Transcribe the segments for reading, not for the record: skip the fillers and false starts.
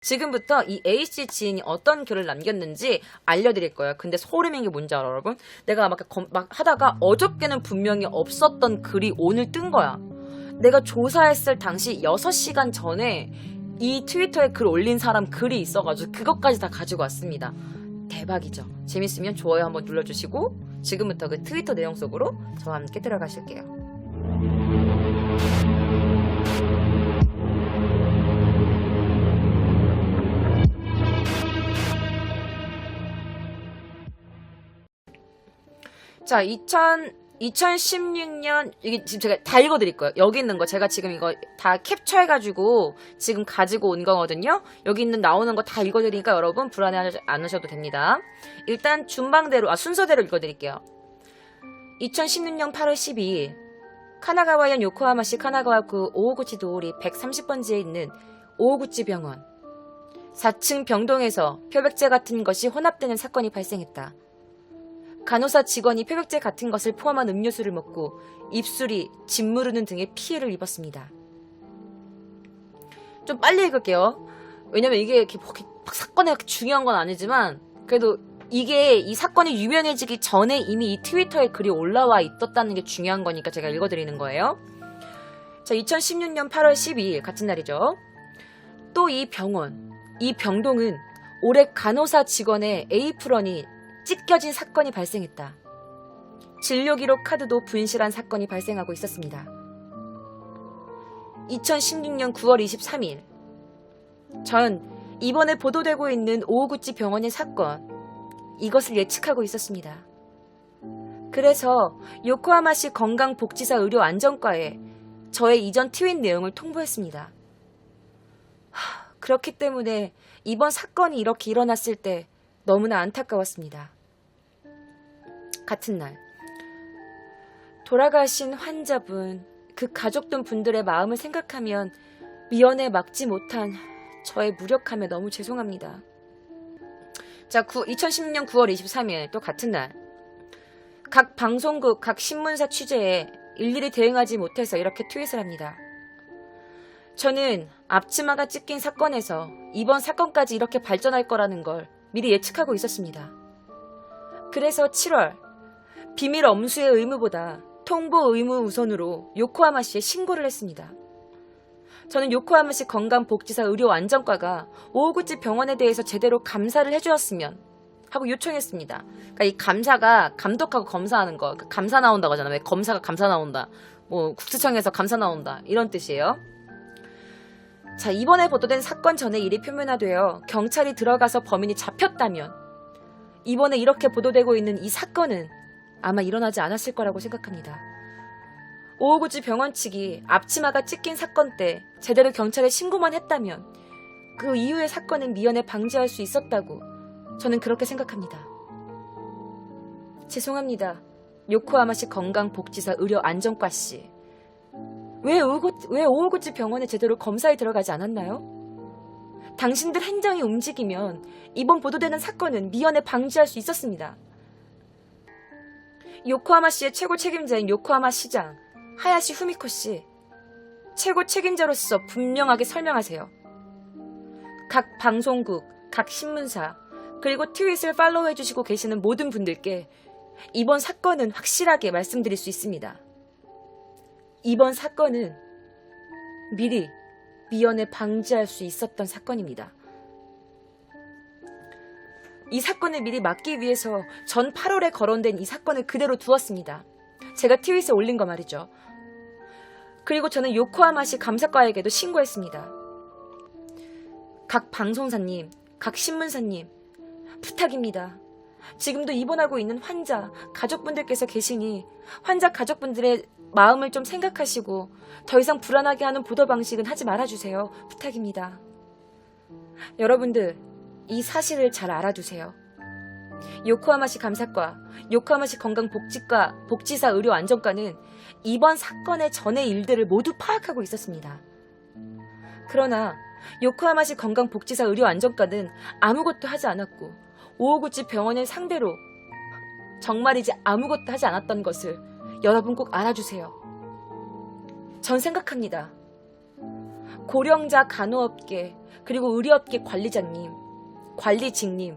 지금부터 이 A씨 지인이 어떤 글을 남겼는지 알려드릴 거예요. 근데 소름인 게 뭔지 알아, 여러분? 내가 막 하다가 어저께는 분명히 없었던 글이 오늘 뜬 거야. 내가 조사했을 당시 6시간 전에 이 트위터에 글 올린 사람 글이 있어가지고 그것까지 다 가지고 왔습니다. 대박이죠. 재밌으면 좋아요 한번 눌러주시고 지금부터 그 트위터 내용 속으로 저와 함께 들어가실게요. 자, 2016년, 이게 지금 제가 다 읽어드릴 거예요. 여기 있는 거, 제가 지금 이거 다 캡처해가지고 지금 가지고 온 거거든요. 여기 있는 나오는 거 다 읽어드리니까 여러분 불안해하지 않으셔도 됩니다. 일단 순서대로 읽어드릴게요. 2016년 8월 12일, 카나가와현 요코하마시 카나가와구 오오구치 도오리 130번지에 있는 오오구치 병원. 4층 병동에서 표백제 같은 것이 혼합되는 사건이 발생했다. 간호사 직원이 표백제 같은 것을 포함한 음료수를 먹고 입술이 짓무르는 등의 피해를 입었습니다. 좀 빨리 읽을게요. 왜냐면 이게 이렇게 막 사건이 중요한 건 아니지만 그래도 이 사건이 유명해지기 전에 이미 이 트위터에 글이 올라와 있었다는 게 중요한 거니까 제가 읽어드리는 거예요. 자, 2016년 8월 12일 같은 날이죠. 또 이 병동은 올해 간호사 직원의 에이프런이 찢겨진 사건이 발생했다. 진료기록 카드도 분실한 사건이 발생하고 있었습니다. 2016년 9월 23일 전 이번에 보도되고 있는 오오구치 병원의 사건 이것을 예측하고 있었습니다. 그래서 요코하마시 건강복지사 의료안전과에 저의 이전 트윗 내용을 통보했습니다. 그렇기 때문에 이번 사건이 이렇게 일어났을 때 너무나 안타까웠습니다. 같은 날 돌아가신 환자분, 그 가족분들의 마음을 생각하면 미연에 막지 못한 저의 무력함에 너무 죄송합니다. 자, 2016년 9월 23일 또 같은 날 각 방송국, 각 신문사 취재에 일일이 대응하지 못해서 이렇게 트윗을 합니다. 저는 앞치마가 찢긴 사건에서 이번 사건까지 이렇게 발전할 거라는 걸 미리 예측하고 있었습니다. 그래서 7월 비밀 엄수의 의무보다 통보 의무 우선으로 요코하마시에 신고를 했습니다. 저는 요코하마시 건강복지사 의료안전과가 오오구치 병원에 대해서 제대로 감사를 해주었으면 하고 요청했습니다. 그러니까 이 감사가 감독하고 검사하는 거, 감사 나온다고 하잖아요. 왜 검사가 감사 나온다, 뭐 국세청에서 감사 나온다 이런 뜻이에요. 자, 이번에 보도된 사건 전에 일이 표면화되어 경찰이 들어가서 범인이 잡혔다면 이번에 이렇게 보도되고 있는 이 사건은 아마 일어나지 않았을 거라고 생각합니다. 오오구치 병원 측이 앞치마가 찢긴 사건 때 제대로 경찰에 신고만 했다면 그 이후의 사건은 미연에 방지할 수 있었다고 저는 그렇게 생각합니다. 죄송합니다. 요코하마시 건강복지사 의료안전과씨. 왜 오오구치 병원에 제대로 검사에 들어가지 않았나요? 당신들 행정이 움직이면 이번 보도되는 사건은 미연에 방지할 수 있었습니다. 요코하마시의 최고 책임자인 요코하마 시장 하야시 후미코 씨, 최고 책임자로서 분명하게 설명하세요. 각 방송국, 각 신문사, 그리고 트윗을 팔로우해 주시고 계시는 모든 분들께 이번 사건은 확실하게 말씀드릴 수 있습니다. 이번 사건은 미리 미연에 방지할 수 있었던 사건입니다. 이 사건을 미리 막기 위해서 전 8월에 거론된 이 사건을 그대로 두었습니다. 제가 트윗에 올린 거 말이죠. 그리고 저는 요코하마시 감사과에게도 신고했습니다. 각 방송사님, 각 신문사님, 부탁입니다. 지금도 입원하고 있는 환자, 가족분들께서 계시니 환자 가족분들의 마음을 좀 생각하시고 더 이상 불안하게 하는 보도 방식은 하지 말아주세요. 부탁입니다. 여러분들, 이 사실을 잘 알아두세요. 요코하마시 감사과, 요코하마시 건강복지사 의료안전과는 이번 사건의 전의 일들을 모두 파악하고 있었습니다. 그러나 요코하마시 건강복지사 의료안전과는 아무것도 하지 않았고 오오구치 병원을 상대로 정말이지 아무것도 하지 않았던 것을 여러분 꼭 알아주세요. 전 생각합니다. 고령자 간호업계, 그리고 의료업계 관리자님, 관리직님,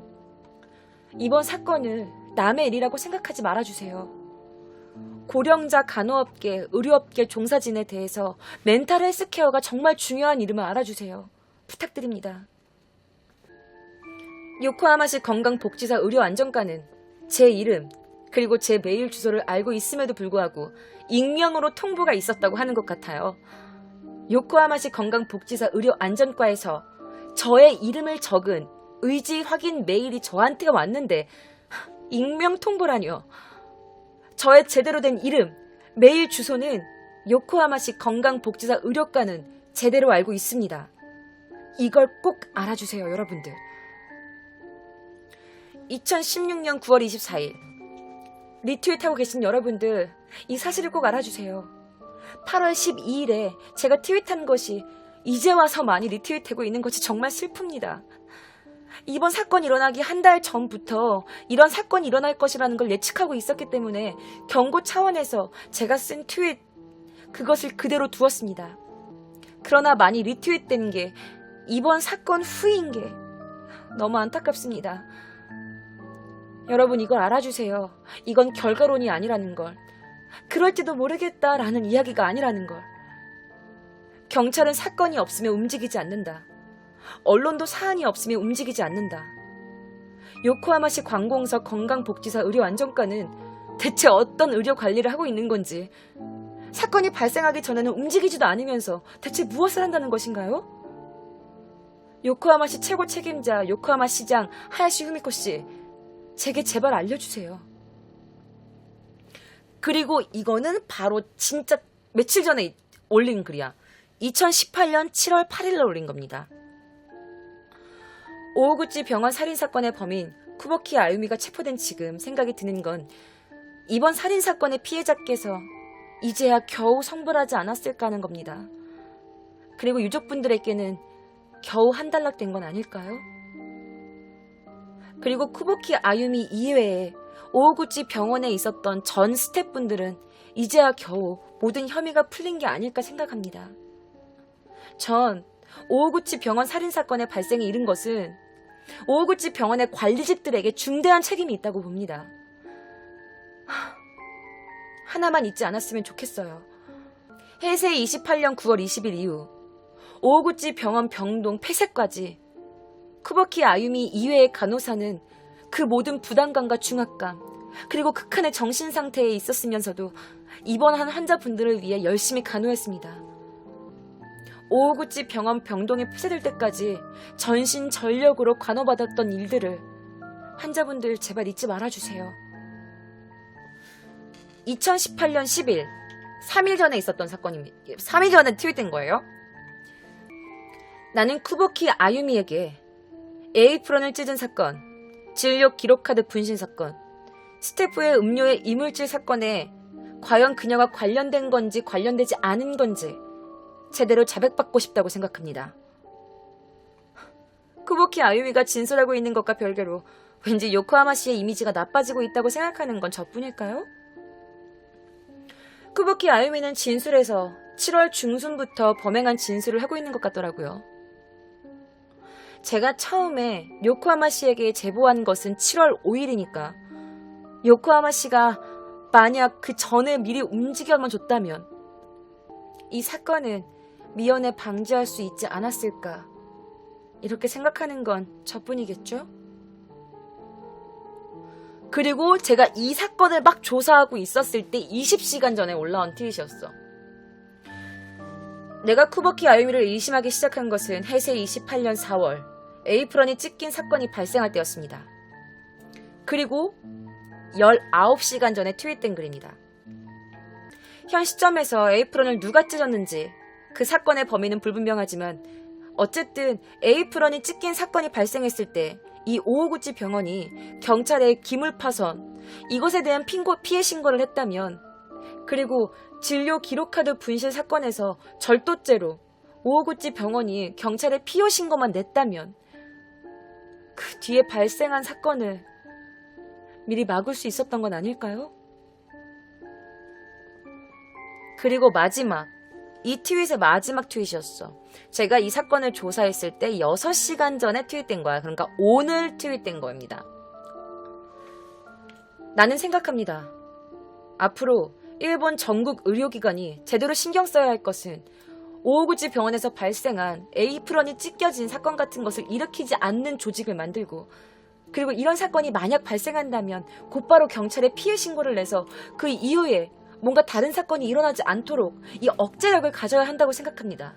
이번 사건을 남의 일이라고 생각하지 말아주세요. 고령자 간호업계, 의료업계 종사진에 대해서 멘탈 헬스케어가 정말 중요한 이름을 알아주세요. 부탁드립니다. 요코하마시 건강복지사 의료안전과는 제 이름 그리고 제 메일 주소를 알고 있음에도 불구하고 익명으로 통보가 있었다고 하는 것 같아요. 요코하마시 건강복지사 의료안전과에서 저의 이름을 적은 의지 확인 메일이 저한테 왔는데 익명 통보라뇨. 저의 제대로 된 이름, 메일 주소는 요코하마시 건강복지사 의료과는 제대로 알고 있습니다. 이걸 꼭 알아주세요, 여러분들. 2016년 9월 24일 리트윗하고 계신 여러분들, 이 사실을 꼭 알아주세요. 8월 12일에 제가 트윗한 것이 이제 와서 많이 리트윗하고 있는 것이 정말 슬픕니다. 이번 사건이 일어나기 한 달 전부터 이런 사건이 일어날 것이라는 걸 예측하고 있었기 때문에 경고 차원에서 제가 쓴 트윗, 그것을 그대로 두었습니다. 그러나 많이 리트윗된 게 이번 사건 후인 게 너무 안타깝습니다. 여러분, 이걸 알아주세요. 이건 결과론이 아니라는 걸. 그럴지도 모르겠다라는 이야기가 아니라는 걸. 경찰은 사건이 없으면 움직이지 않는다. 언론도 사안이 없으면 움직이지 않는다. 요코하마시 관공서 건강복지사 의료안전과는 대체 어떤 의료 관리를 하고 있는 건지, 사건이 발생하기 전에는 움직이지도 않으면서 대체 무엇을 한다는 것인가요? 요코하마시 최고 책임자 요코하마 시장 하야시 후미코 씨, 제게 제발 알려주세요. 그리고 이거는 바로 진짜 며칠 전에 올린 글이야. 2018년 7월 8일에 올린 겁니다. 오오구치 병원 살인사건의 범인 쿠보키 아유미가 체포된 지금 생각이 드는 건 이번 살인사건의 피해자께서 이제야 겨우 성불하지 않았을까 하는 겁니다. 그리고 유족분들에게는 겨우 한달락된 건 아닐까요? 그리고 쿠보키 아유미 이외에 오오구치 병원에 있었던 전 스태프분들은 이제야 겨우 모든 혐의가 풀린 게 아닐까 생각합니다. 전 오오구치 병원 살인사건의 발생에 이른 것은 오오구치 병원의 관리직들에게 중대한 책임이 있다고 봅니다. 하나만 잊지 않았으면 좋겠어요. 해세 28년 9월 20일 이후 오오구치 병원 병동 폐쇄까지 쿠보키 아유미 이외의 간호사는 그 모든 부담감과 중압감 그리고 극한의 정신상태에 있었으면서도 입원한 환자분들을 위해 열심히 간호했습니다. 오오구치 병원 병동이 폐쇄될 때까지 전신전력으로 간호받았던 일들을 환자분들 제발 잊지 말아주세요. 2018년 10일 3일 전에 있었던 사건입니다. 3일 전에 트윗된 거예요. 나는 쿠보키 아유미에게 에이프런을 찢은 사건, 진료 기록카드 분실 사건, 스태프의 음료의 이물질 사건에 과연 그녀가 관련된 건지 관련되지 않은 건지 제대로 자백받고 싶다고 생각합니다. 쿠보키 아유미가 진술하고 있는 것과 별개로 왠지 요코하마 씨의 이미지가 나빠지고 있다고 생각하는 건 저뿐일까요? 쿠보키 아유미는 진술에서 7월 중순부터 범행한 진술을 하고 있는 것 같더라고요. 제가 처음에 요코하마 씨에게 제보한 것은 7월 5일이니까 요코하마 씨가 만약 그 전에 미리 움직여만 줬다면 이 사건은 미연에 방지할 수 있지 않았을까, 이렇게 생각하는 건 저뿐이겠죠? 그리고 제가 이 사건을 막 조사하고 있었을 때 20시간 전에 올라온 트윗이었어. 내가 쿠보키 아유미를 의심하기 시작한 것은 해세 28년 4월 에이프런이 찢긴 사건이 발생할 때였습니다. 그리고 19시간 전에 트윗된 글입니다. 현 시점에서 에이프런을 누가 찢었는지 그 사건의 범인은 불분명하지만 어쨌든 에이프런이 찢긴 사건이 발생했을 때 이 오오구치 병원이 경찰에 기물 파손, 이것에 대한 피해 신고를 했다면, 그리고 진료 기록카드 분실 사건에서 절도죄로 오오구치 병원이 경찰에 피해 신고만 냈다면 그 뒤에 발생한 사건을 미리 막을 수 있었던 건 아닐까요? 그리고 마지막 이 트윗의 마지막 트윗이었어. 제가 이 사건을 조사했을 때 6시간 전에 트윗된 거야. 그러니까 오늘 트윗된 겁니다. 나는 생각합니다. 앞으로 일본 전국 의료기관이 제대로 신경 써야 할 것은 오오구치 병원에서 발생한 에이프런이 찢겨진 사건 같은 것을 일으키지 않는 조직을 만들고, 그리고 이런 사건이 만약 발생한다면 곧바로 경찰에 피해 신고를 내서 그 이후에 뭔가 다른 사건이 일어나지 않도록 이 억제력을 가져야 한다고 생각합니다.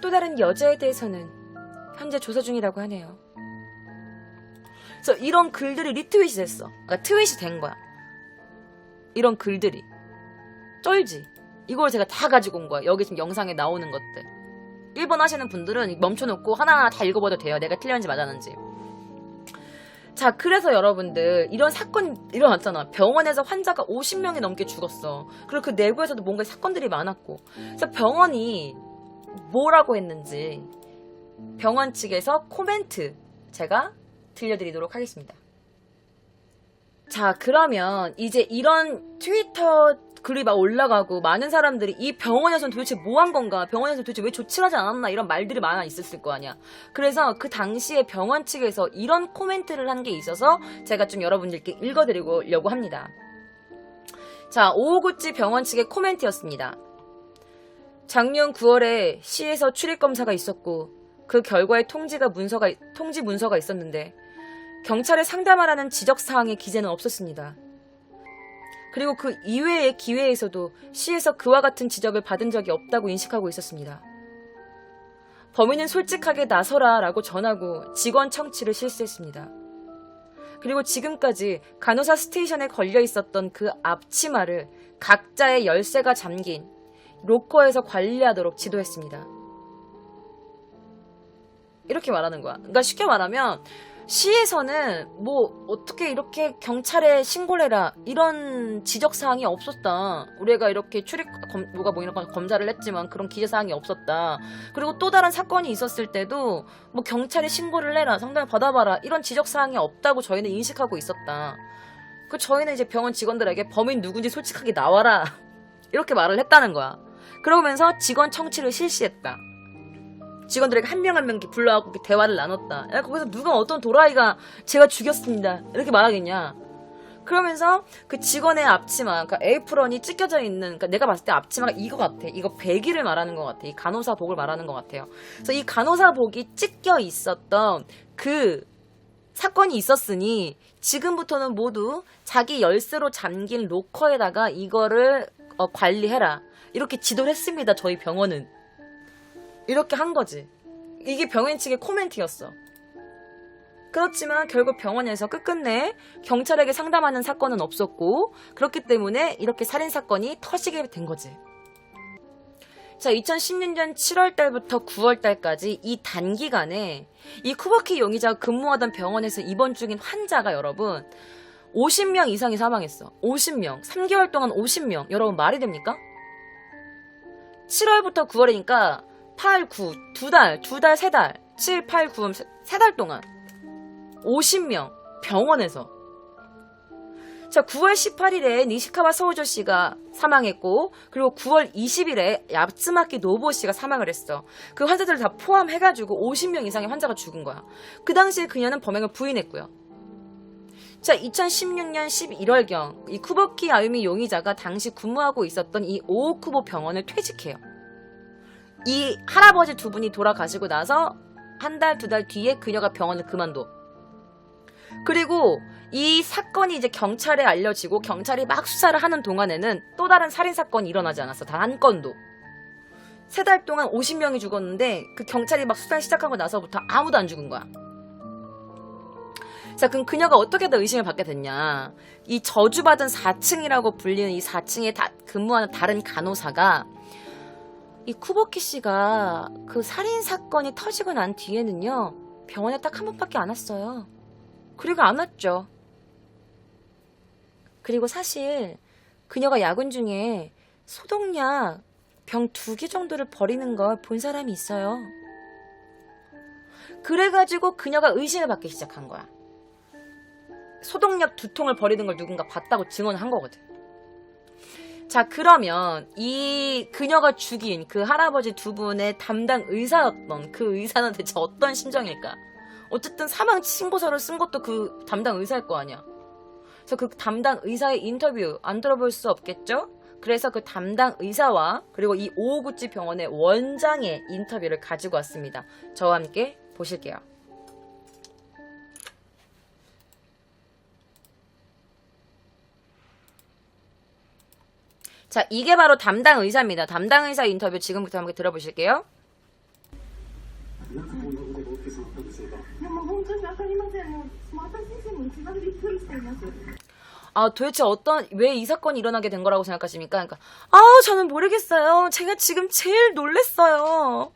또 다른 여자에 대해서는 현재 조사 중이라고 하네요. 그래서 이런 글들이 리트윗이 됐어. 그러니까 트윗이 된 거야. 이런 글들이. 쩔지? 이걸 제가 다 가지고 온 거야. 여기 지금 영상에 나오는 것들. 1번 하시는 분들은 멈춰놓고 하나하나 다 읽어봐도 돼요. 내가 틀렸는지 맞았는지. 자, 그래서 여러분들 이런 사건이 일어났잖아. 병원에서 환자가 50명이 넘게 죽었어. 그리고 그 내부에서도 뭔가 사건들이 많았고. 그래서 병원이 뭐라고 했는지 병원 측에서 코멘트 제가 들려드리도록 하겠습니다. 자, 그러면 이제 이런 트위터 글이 막 올라가고 많은 사람들이 이 병원에서는 도대체 뭐 한 건가? 병원에서 도대체 왜 조치를 하지 않았나? 이런 말들이 많아 있었을 거 아니야. 그래서 그 당시에 병원 측에서 이런 코멘트를 한 게 있어서 제가 좀 여러분들께 읽어드리려고 합니다. 자, 오오구치 병원 측의 코멘트였습니다. 작년 9월에 시에서 출입검사가 있었고 그 결과에 통지 문서가 있었는데 경찰에 상담하라는 지적사항의 기재는 없었습니다. 그리고 그 이외의 기회에서도 시에서 그와 같은 지적을 받은 적이 없다고 인식하고 있었습니다. 범인은 솔직하게 나서라 라고 전하고 직원 청취를 실시했습니다. 그리고 지금까지 간호사 스테이션에 걸려 있었던 그 앞치마를 각자의 열쇠가 잠긴 로커에서 관리하도록 지도했습니다. 이렇게 말하는 거야. 그러니까 쉽게 말하면 시에서는 뭐 어떻게 이렇게 경찰에 신고를 해라 이런 지적사항이 없었다. 우리가 이렇게 이런 검사를 했지만 그런 기재사항이 없었다. 그리고 또 다른 사건이 있었을 때도 뭐 경찰에 신고를 해라, 상담을 받아봐라 이런 지적사항이 없다고 저희는 인식하고 있었다. 그 저희는 이제 병원 직원들에게 범인 누군지 솔직하게 나와라 이렇게 말을 했다는 거야. 그러면서 직원 청취를 실시했다. 직원들에게 한 명 한 명 불러갖고 대화를 나눴다. 야, 거기서 누가 어떤 도라이가 제가 죽였습니다 이렇게 말하겠냐. 그러면서 그 직원의 앞치마, 그러니까 에이프런이 찢겨져 있는, 그러니까 내가 봤을 때 앞치마가 이거 같아. 이거 배기를 말하는 것 같아. 이 간호사복을 말하는 것 같아요. 그래서 이 간호사복이 찢겨 있었던 그 사건이 있었으니 지금부터는 모두 자기 열쇠로 잠긴 로커에다가 이거를 관리해라 이렇게 지도를 했습니다. 저희 병원은 이렇게 한 거지. 이게 병원 측의 코멘트였어. 그렇지만 결국 병원에서 끝끝내 경찰에게 상담하는 사건은 없었고, 그렇기 때문에 이렇게 살인사건이 터지게 된 거지. 자, 2016년 7월달부터 9월달까지 이 단기간에 이 쿠보키 용의자가 근무하던 병원에서 입원 중인 환자가 여러분 50명 이상이 사망했어. 50명. 3개월 동안 50명. 여러분 말이 됩니까? 7월부터 9월이니까 8, 9, 2달, 3달, 7, 8, 9, 3달 동안 50명 병원에서. 자, 9월 18일에 니시카와 소우조 씨가 사망했고, 그리고 9월 20일에 야츠마키 노부오 씨가 사망을 했어. 그 환자들을 다 포함해가지고 50명 이상의 환자가 죽은 거야. 그 당시에 그녀는 범행을 부인했고요. 자, 2016년 11월경 이 쿠보키 아유미 용의자가 당시 근무하고 있었던 이 오오쿠보 병원을 퇴직해요. 이 할아버지 두 분이 돌아가시고 나서 한 달, 2달 뒤에 그녀가 병원을 그만둬. 그리고 이 사건이 이제 경찰에 알려지고 경찰이 막 수사를 하는 동안에는 또 다른 살인사건이 일어나지 않았어. 단 한 건도. 3달 동안 50명이 죽었는데 그 경찰이 막 수사를 시작하고 나서부터 아무도 안 죽은 거야. 자, 그럼 그녀가 어떻게 더 의심을 받게 됐냐. 이 저주받은 4층이라고 불리는 이 4층에 근무하는 다른 간호사가 이 쿠보키 씨가 그 살인사건이 터지고 난 뒤에는요 병원에 딱 한 번밖에 안 왔어요. 그리고 안 왔죠. 그리고 사실 그녀가 야근 중에 소독약 병 2개 정도를 버리는 걸 본 사람이 있어요. 그래가지고 그녀가 의심을 받기 시작한 거야. 소독약 2통을 버리는 걸 누군가 봤다고 증언을 한 거거든. 자, 그러면 이 그녀가 죽인 그 할아버지 두 분의 담당 의사였던 그 의사는 대체 어떤 심정일까? 어쨌든 사망 신고서를 쓴 것도 그 담당 의사일 거 아니야. 그래서 그 담당 의사의 인터뷰 안 들어볼 수 없겠죠? 그래서 그 담당 의사와 그리고 이 오호구치 병원의 원장의 인터뷰를 가지고 왔습니다. 저와 함께 보실게요. 자, 이게 바로 담당 의사입니다. 담당 의사 인터뷰 지금부터 함께 들어보실게요. なぜこんなことが起きてしまったんでしょうか。いやもう本当にわかりません。もう私自身も一番びっくりしています。 아, 도대체 왜 이 사건이 일어나게 된 거라고 생각하십니까? 그러니까, 아우, 저는 모르겠어요. 제가 지금 제일 놀랬어요.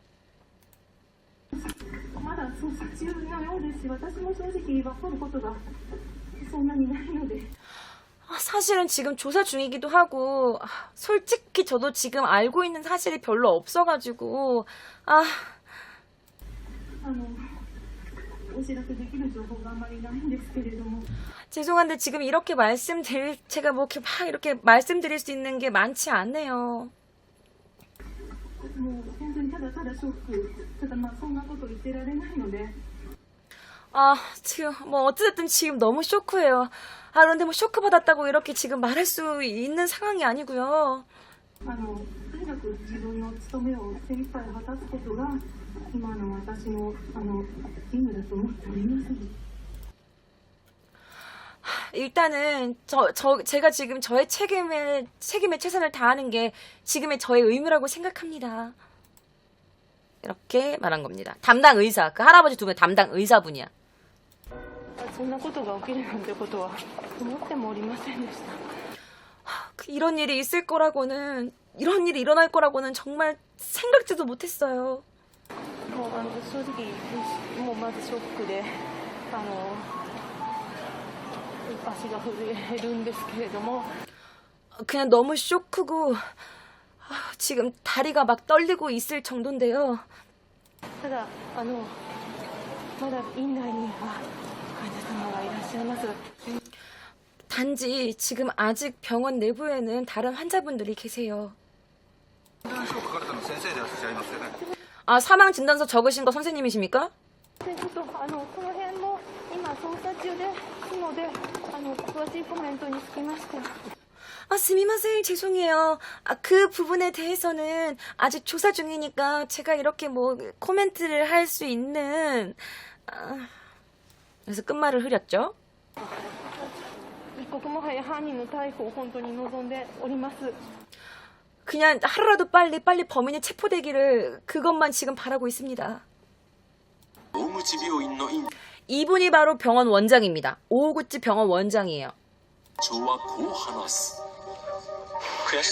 まだ捜査中のようですし、私も正直わかることがそんなにないので。 사실은 지금 조사 중이기도 하고, 솔직히 저도 지금 알고 있는 사실이 별로 없어가지고, お知らせできる情報があまりないんですけれども。 죄송한데 지금 이렇게 제가 뭐 이렇게 막 이렇게 말씀드릴 수 있는 게 많지 않네요. もう本当にただただショック。ただまあそんなこと言ってられないので。 지금 뭐 어쨌든 지금 너무 쇼크해요. 그런데 뭐 쇼크 받았다고 이렇게 지금 말할 수 있는 상황이 아니고요. とにかく自分の務めを精一杯果たすことが今の私の義務だと思っております。 일단은 제가 지금 저의 책임에 최선을 다하는 게 지금의 저의 의무라고 생각합니다. 이렇게 말한 겁니다. 담당 의사, 그 할아버지 두 분의 담당 의사분이야. そんなことが起きるなんてことは思ってもおりませんでした。 이런 일이 있을 거라고는, 이런 일이 일어날 거라고는 정말 생각지도 못했어요. もう正直もうまずショックで足が震えるんですけれども 그냥 너무 쇼크고 지금 다리가 막 떨리고 있을 정도인데요. ただまだ院内には患者様がいらっしゃいます。 단지 지금 아직 병원 내부에는 다른 환자분들이 계세요. 사망 진단서 적으신 거 선생님이십니까? ちょっとこの辺も今捜査中ですので詳しいコメントにつきましては 스미마셍, 죄송해요. 그 부분에 대해서는 아직 조사 중이니까 제가 이렇게 뭐 코멘트를 할 수 있는 그래서 끝말을 흐렸죠. 一刻も早い犯人の逮捕を本当に望んでおります。 그냥 하루라도 빨리 범인이 체포되기를 그것만 지금 바라고 있습니다. 이분이 바로 병원 원장입니다. 오호구치 병원 원장이에요. 悔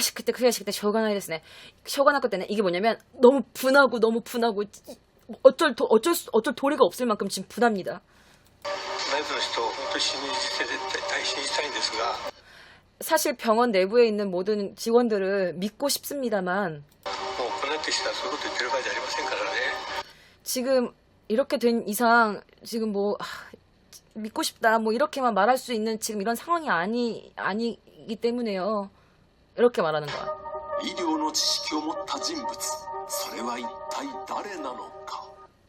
しくてしょうがないですね。しょうがなくてね, 이게 뭐냐면 너무 분하고 어쩔 도리가 없을 만큼 지금 분합니다. 사실 병원 내부에 있는 모든 직원들을 믿고 싶습니다만 지금 이렇게 된 이상 지금 뭐 믿고 싶다 뭐 이렇게만 말할 수 있는 지금 이런 상황이 아니기 때문에요. 이렇게 말하는 거야.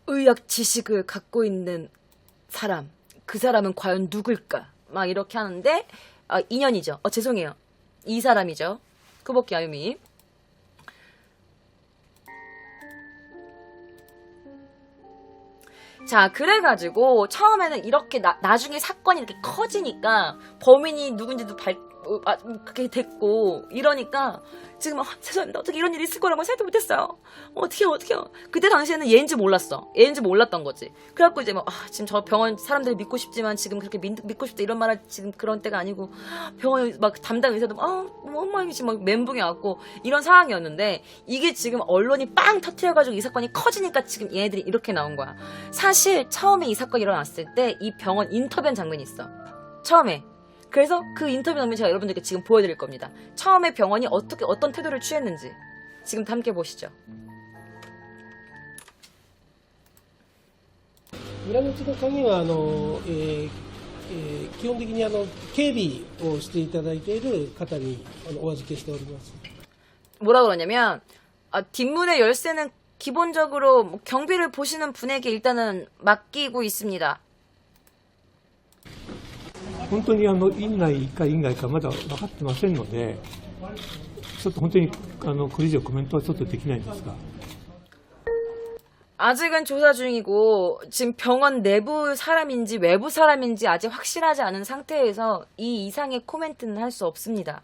의학 지식을 갖고 있는 사람, 그 사람은 과연 누굴까? 막 이렇게 하는데 인연이죠. 죄송해요. 이 사람이죠. 크보키 아유미. 자, 그래가지고 처음에는 이렇게 나중에 사건이 이렇게 커지니까 범인이 누군지도 그게 됐고 이러니까 지금 죄송합니다. 어떻게 이런 일이 있을 거라고 생각도 못했어요. 어떡해요. 그때 당시에는 얘인지 몰랐어. 얘인지 몰랐던 거지. 그래갖고 이제 지금 저 병원 사람들이 믿고 싶지만 지금 그렇게 믿고 싶다 이런 말할 지금 그런 때가 아니고 병원 막 담당 의사도 엄마 지금 막 멘붕이 왔고 이런 상황이었는데 이게 지금 언론이 빵 터트려가지고 이 사건이 커지니까 지금 얘네들이 이렇게 나온 거야. 사실 처음에 이 사건이 일어났을 때 이 병원 인터뷰 장면이 있어. 처음에. 그래서 그 인터뷰 장면 제가 여러분들께 지금 보여드릴 겁니다. 처음에 병원이 어떤 태도를 취했는지 지금 함께 보시죠. 裏口の鍵は基本的に警備をしていただいている方にお預けしております。 뭐라 그러냐면 뒷문의 열쇠는 기본적으로 뭐 경비를 보시는 분에게 일단은 맡기고 있습니다. 本当に院内か院外かまだ分かってませんので、ちょっと本当にこれ以上コメントはちょっとできないんですが。 아직은 조사 중이고 지금 병원 내부 사람인지 외부 사람인지 아직 확실하지 않은 상태에서 이 이상의 코멘트는 할 수 없습니다.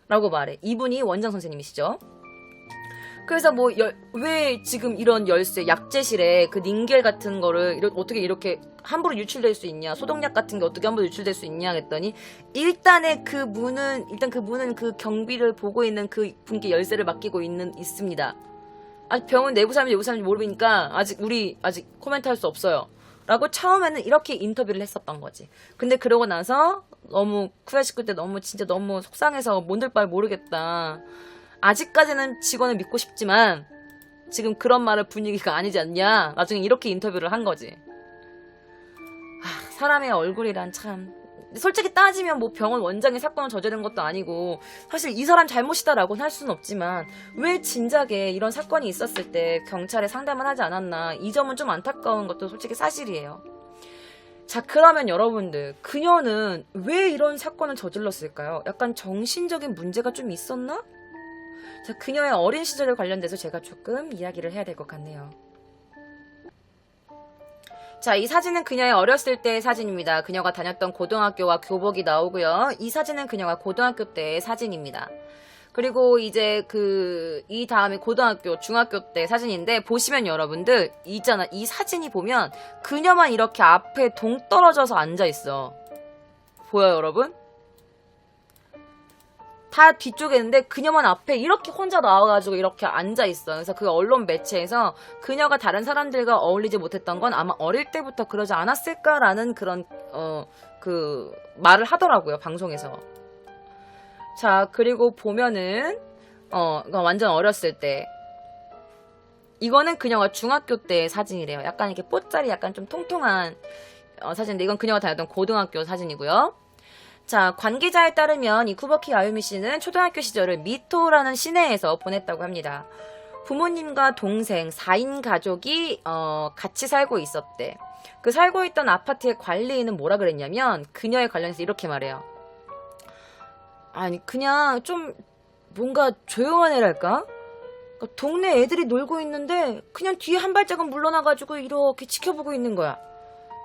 라고 말해. 이분이 원장 선생님이시죠. 그래서 뭐 왜 지금 이런 열쇠 약재실에 그 닌겔 같은 거를 어떻게 이렇게 함부로 유출될 수 있냐, 소독약 같은 게 어떻게 함부로 유출될 수 있냐 했더니 일단 그 문은 그 경비를 보고 있는 그 분께 열쇠를 맡기고 있습니다. 아직 병원 내부 사람인지 외부 사람인지 모르니까 아직 코멘트 할 수 없어요. 라고 처음에는 이렇게 인터뷰를 했었던 거지. 근데 그러고 나서 너무 쿠야시쿠 때 진짜 너무 속상해서 뭔들 바를 모르겠다. 아직까지는 직원을 믿고 싶지만 지금 그런 말을 분위기가 아니지 않냐. 나중에 이렇게 인터뷰를 한 거지. 사람의 얼굴이란 참. 솔직히 따지면 뭐 병원 원장이 사건을 저지른 것도 아니고 사실 이 사람 잘못이다라고는 할 수는 없지만 왜 진작에 이런 사건이 있었을 때 경찰에 상담을 하지 않았나. 이 점은 좀 안타까운 것도 솔직히 사실이에요. 자, 그러면 여러분들, 그녀는 왜 이런 사건을 저질렀을까요? 약간 정신적인 문제가 좀 있었나? 자, 그녀의 어린 시절에 관련돼서 제가 조금 이야기를 해야 될 것 같네요. 자, 이 사진은 그녀의 어렸을 때의 사진입니다. 그녀가 다녔던 고등학교와 교복이 나오고요. 이 사진은 그녀가 고등학교 때의 사진입니다. 그리고 이제 이 다음에 고등학교, 중학교 때 사진인데 보시면 여러분들 있잖아. 이 사진이 보면 그녀만 이렇게 앞에 동떨어져서 앉아있어. 보여요, 여러분? 다 뒤쪽에 있는데 그녀만 앞에 이렇게 혼자 나와가지고 이렇게 앉아있어. 그래서 그 언론 매체에서 그녀가 다른 사람들과 어울리지 못했던 건 아마 어릴 때부터 그러지 않았을까라는 그런 말을 하더라고요, 방송에서. 자, 그리고 보면은 완전 어렸을 때 이거는 그녀가 중학교 때의 사진이래요. 약간 이렇게 뽀짜리 약간 좀 통통한 사진인데 이건 그녀가 다녔던 고등학교 사진이고요. 자, 관계자에 따르면 이 쿠보키 아유미 씨는 초등학교 시절을 미토라는 시내에서 보냈다고 합니다. 부모님과 동생 4인 가족이 같이 살고 있었대. 그 살고 있던 아파트의 관리인은 뭐라 그랬냐면 그녀에 관련해서 이렇게 말해요. 아니, 그냥 좀 뭔가 조용한 애랄까? 그러니까 동네 애들이 놀고 있는데 그냥 뒤에 한 발짝은 물러나가지고 이렇게 지켜보고 있는 거야.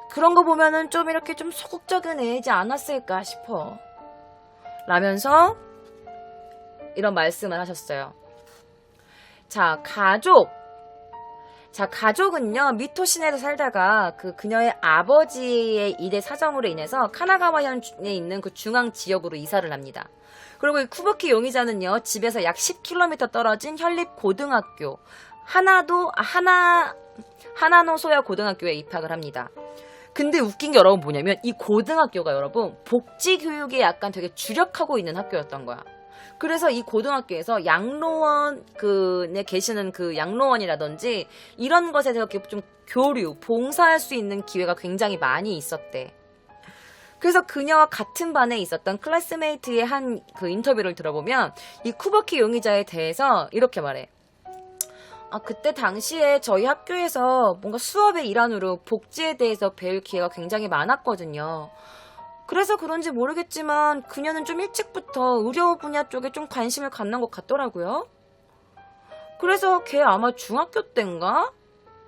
그런 거 보면은 좀 이렇게 좀 소극적인 애지 않았을까 싶어. 라면서 이런 말씀을 하셨어요. 자, 가족은요, 미토 시내에서 살다가 그녀의 아버지의 일의 사정으로 인해서 카나가와현에 있는 그 중앙 지역으로 이사를 합니다. 그리고 이 쿠보키 용의자는요, 집에서 약 10km 떨어진 현립 고등학교, 하나노소야 고등학교에 입학을 합니다. 근데 웃긴 게 여러분 뭐냐면 이 고등학교가 여러분 복지교육에 약간 되게 주력하고 있는 학교였던 거야. 그래서 이 고등학교에서 양로원에 계시는 그 양로원이라든지 이런 것에 대해서 좀 교류, 봉사할 수 있는 기회가 굉장히 많이 있었대. 그래서 그녀와 같은 반에 있었던 클래스메이트의 한 그 인터뷰를 들어보면 이 쿠보키 용의자에 대해서 이렇게 말해. 그때 당시에 저희 학교에서 뭔가 수업의 일환으로 복지에 대해서 배울 기회가 굉장히 많았거든요. 그래서 그런지 모르겠지만 그녀는 좀 일찍부터 의료 분야 쪽에 좀 관심을 갖는 것 같더라고요. 그래서 걔 아마 중학교 때인가?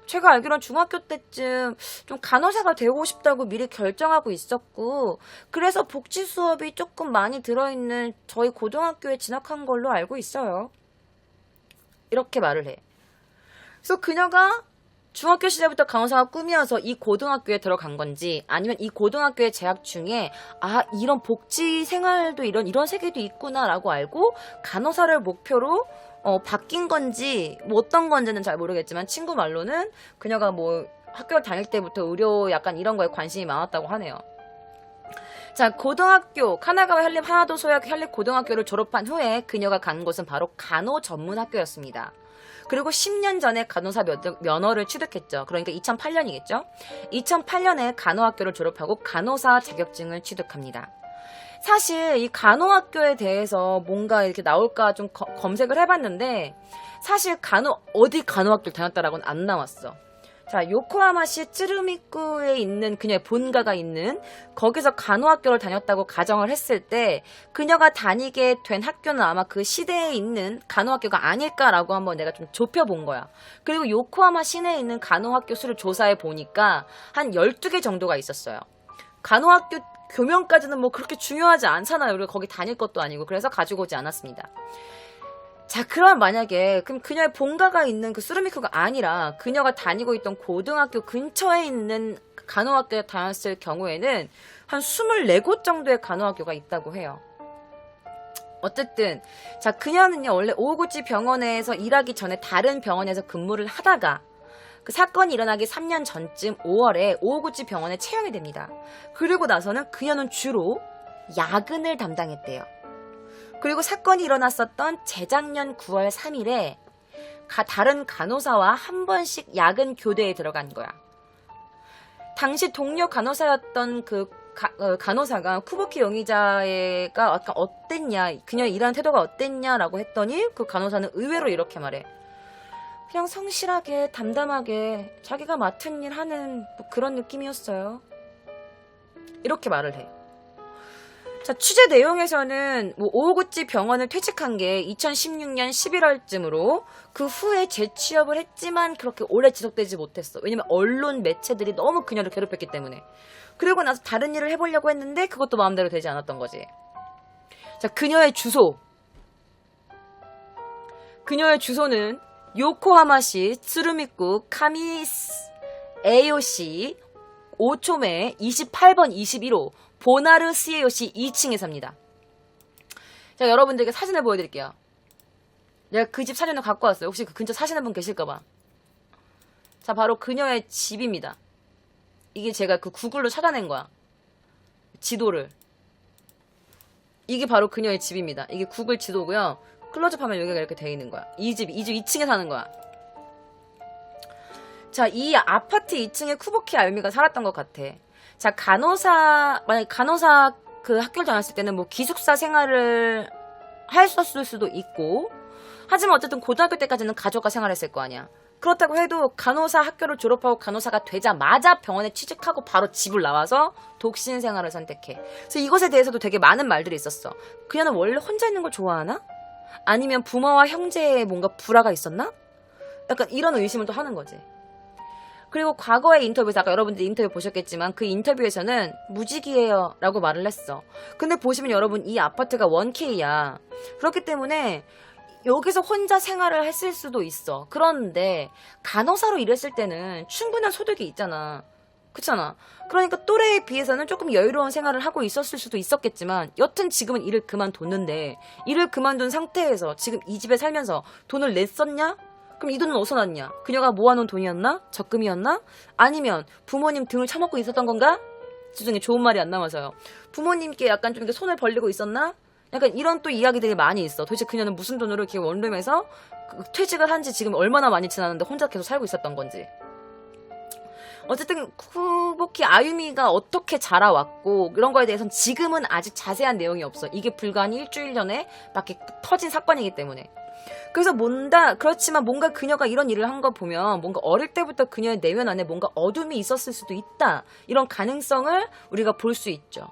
제가 알기로는 중학교 때쯤 좀 간호사가 되고 싶다고 미리 결정하고 있었고 그래서 복지 수업이 조금 많이 들어있는 저희 고등학교에 진학한 걸로 알고 있어요. 이렇게 말을 해. 그래서 그녀가 중학교 시절부터 간호사가 꿈이어서 이 고등학교에 들어간 건지 아니면 이 고등학교에 재학 중에 이런 복지 생활도 이런 세계도 있구나라고 알고 간호사를 목표로 바뀐 건지 뭐 어떤 건지는 잘 모르겠지만 친구 말로는 그녀가 뭐 학교를 다닐 때부터 의료 약간 이런 거에 관심이 많았다고 하네요. 자, 고등학교 카나가와 현립 하나도 소약 현립 고등학교를 졸업한 후에 그녀가 간 곳은 바로 간호 전문 학교였습니다. 그리고 10년 전에 간호사 면허를 취득했죠. 그러니까 2008년이겠죠. 2008년에 간호학교를 졸업하고 간호사 자격증을 취득합니다. 사실 이 간호학교에 대해서 뭔가 이렇게 나올까 좀 검색을 해봤는데 사실 어디 간호학교를 다녔다라고는 안 나왔어. 자, 요코하마시 쯔루미구에 있는 그녀의 본가가 있는 거기서 간호학교를 다녔다고 가정을 했을 때 그녀가 다니게 된 학교는 아마 그 시대에 있는 간호학교가 아닐까라고 한번 내가 좀 좁혀본 거야. 그리고 요코하마 시내에 있는 간호학교 수를 조사해 보니까 한 12개 정도가 있었어요. 간호학교 교명까지는 뭐 그렇게 중요하지 않잖아요. 우리가 거기 다닐 것도 아니고. 그래서 가지고 오지 않았습니다. 자, 그럼 만약에 그럼 그녀의 본가가 있는 그 수르미쿠가 아니라 그녀가 다니고 있던 고등학교 근처에 있는 간호학교에 다녔을 경우에는 한 24곳 정도의 간호학교가 있다고 해요. 어쨌든 자, 그녀는요 원래 오구치 병원에서 일하기 전에 다른 병원에서 근무를 하다가 그 사건이 일어나기 3년 전쯤 5월에 오구치 병원에 채용이 됩니다. 그리고 나서는 그녀는 주로 야근을 담당했대요. 그리고 사건이 일어났었던 재작년 9월 3일에 다른 간호사와 한 번씩 야근 교대에 들어간 거야. 당시 동료 간호사였던 그 간호사가 쿠보키 용의자가 약간 어땠냐, 그녀 일하는 태도가 어땠냐라고 했더니 그 간호사는 의외로 이렇게 말해. 그냥 성실하게 담담하게 자기가 맡은 일 하는 뭐 그런 느낌이었어요. 이렇게 말을 해. 자, 취재 내용에서는 뭐 오구치 병원을 퇴직한 게 2016년 11월쯤으로 그 후에 재취업을 했지만 그렇게 오래 지속되지 못했어. 왜냐면 언론 매체들이 너무 그녀를 괴롭혔기 때문에. 그리고 나서 다른 일을 해보려고 했는데 그것도 마음대로 되지 않았던 거지. 자, 그녀의 주소는 요코하마시 츠루미쿠 카미스 에요시 5초매 28번 21호 보나르 스에요시 2층에 삽니다. 자, 여러분들에게 사진을 보여드릴게요. 내가 그 집 사진을 갖고 왔어요. 혹시 그 근처 사시는 분 계실까봐. 자, 바로 그녀의 집입니다. 이게 제가 그 구글로 찾아낸 거야. 지도를. 이게 바로 그녀의 집입니다. 이게 구글 지도고요. 클로즈업하면 여기가 이렇게 되어 있는 거야. 이 집 2층에 사는 거야. 자, 이 아파트 2층에 쿠보키 아유미가 살았던 것 같아. 자, 만약 간호사 그 학교를 다녔을 때는 뭐 기숙사 생활을 했었을 수도 있고, 하지만 어쨌든 고등학교 때까지는 가족과 생활했을 거 아니야. 그렇다고 해도 간호사 학교를 졸업하고 간호사가 되자마자 병원에 취직하고 바로 집을 나와서 독신 생활을 선택해. 그래서 이것에 대해서도 되게 많은 말들이 있었어. 그녀는 원래 혼자 있는 걸 좋아하나? 아니면 부모와 형제에 뭔가 불화가 있었나? 약간 이런 의심을 또 하는 거지. 그리고 과거의 인터뷰에서 아까 여러분들이 인터뷰 보셨겠지만 그 인터뷰에서는 무직이에요 라고 말을 했어. 근데 보시면 여러분 이 아파트가 1K야. 그렇기 때문에 여기서 혼자 생활을 했을 수도 있어. 그런데 간호사로 일했을 때는 충분한 소득이 있잖아. 그렇잖아. 그러니까 또래에 비해서는 조금 여유로운 생활을 하고 있었을 수도 있었겠지만 여튼 지금은 일을 그만뒀는데 일을 그만둔 상태에서 지금 이 집에 살면서 돈을 냈었냐? 그럼 이 돈은 어디서 났냐? 그녀가 모아놓은 돈이었나? 적금이었나? 아니면 부모님 등을 쳐먹고 있었던 건가? 죄송해요. 좋은 말이 안 나와서요. 부모님께 약간 좀 이렇게 손을 벌리고 있었나? 약간 이런 또 이야기들이 많이 있어. 도대체 그녀는 무슨 돈으로 이렇게 원룸에서 퇴직을 한 지 지금 얼마나 많이 지났는데 혼자 계속 살고 있었던 건지. 어쨌든 쿠보키 아유미가 어떻게 자라왔고 이런 거에 대해서는 지금은 아직 자세한 내용이 없어. 이게 불과 한 일주일 전에 밖에 터진 사건이기 때문에. 그래서 그렇지만 뭔가 그녀가 이런 일을 한 거 보면 뭔가 어릴 때부터 그녀의 내면 안에 뭔가 어둠이 있었을 수도 있다. 이런 가능성을 우리가 볼 수 있죠.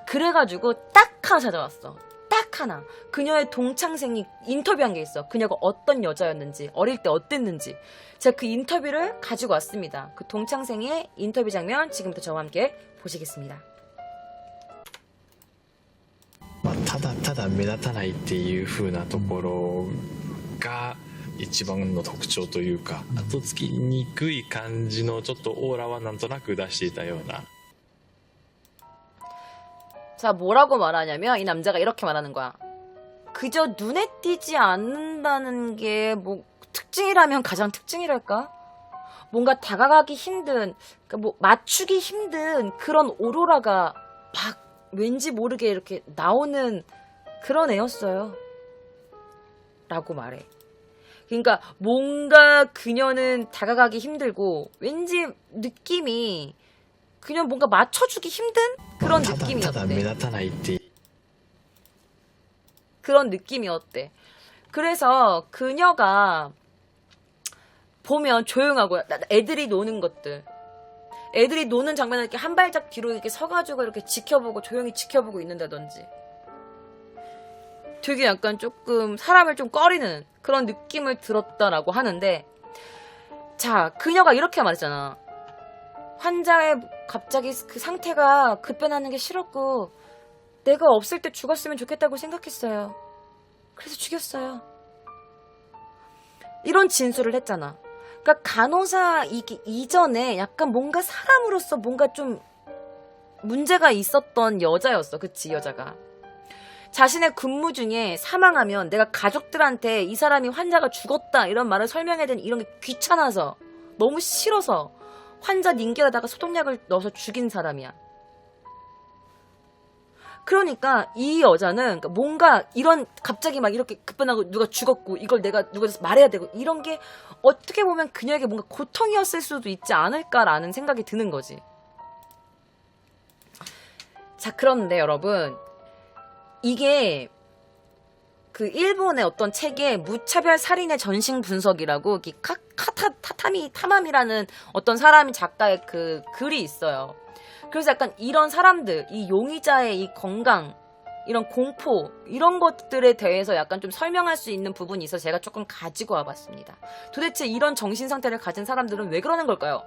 그래가지고 딱 하나 찾아왔어. 딱 하나. 그녀의 동창생이 인터뷰한 게 있어. 그녀가 어떤 여자였는지, 어릴 때 어땠는지. 제가 그 인터뷰를 가지고 왔습니다. 그 동창생의 인터뷰 장면 지금부터 저와 함께 보시겠습니다. ただただ目立たないっていう風なところが一番の特徴というか、後つきにくい感じのちょっとオーラはなんとなく出していたような。 자, 뭐라고 말하냐면 이 남자가 이렇게 말하는 거야. 그저 눈에 띄지 않는다는 게 뭐 특징이라면 가장 특징이랄까? 뭔가 다가가기 힘든, 그러니까 뭐 맞추기 힘든 그런 오로라가 막 왠지 모르게 이렇게 나오는 그런 애였어요. 라고 말해. 그러니까 뭔가 그녀는 다가가기 힘들고 왠지 느낌이 그냥 뭔가 맞춰주기 힘든 그런 ただただ目 느낌이었대. 立たないっていう 그런 느낌이었대. 그래서 그녀가 보면 조용하고 애들이 노는 것들, 애들이 노는 장면을 이렇게 한 발짝 뒤로 이렇게 서가지고 이렇게 지켜보고 조용히 지켜보고 있는다든지 되게 약간 조금 사람을 좀 꺼리는 그런 느낌을 들었다라고 하는데, 자, 그녀가 이렇게 말했잖아. 환자의 갑자기 그 상태가 급변하는 게 싫었고 내가 없을 때 죽었으면 좋겠다고 생각했어요. 그래서 죽였어요. 이런 진술을 했잖아. 그러니까 간호사 이전에 약간 뭔가 사람으로서 뭔가 좀 문제가 있었던 여자였어. 그치, 여자가. 자신의 근무 중에 사망하면 내가 가족들한테 이 사람이 환자가 죽었다 이런 말을 설명해야 되는 이런 게 귀찮아서 너무 싫어서 환자 닌겔에다가 소독약을 넣어서 죽인 사람이야. 그러니까 이 여자는 뭔가 이런 갑자기 막 이렇게 급변하고 누가 죽었고 이걸 내가 누구한테 말해야 되고 이런 게 어떻게 보면 그녀에게 뭔가 고통이었을 수도 있지 않을까라는 생각이 드는 거지. 자, 그런데 여러분, 이게 그 일본의 어떤 책에 무차별 살인의 전신 분석이라고 타마미라는 어떤 사람이 작가의 그 글이 있어요. 그래서 약간 이런 사람들, 이 용의자의 이 건강, 이런 공포, 이런 것들에 대해서 약간 좀 설명할 수 있는 부분이 있어서 제가 조금 가지고 와봤습니다. 도대체 이런 정신 상태를 가진 사람들은 왜 그러는 걸까요?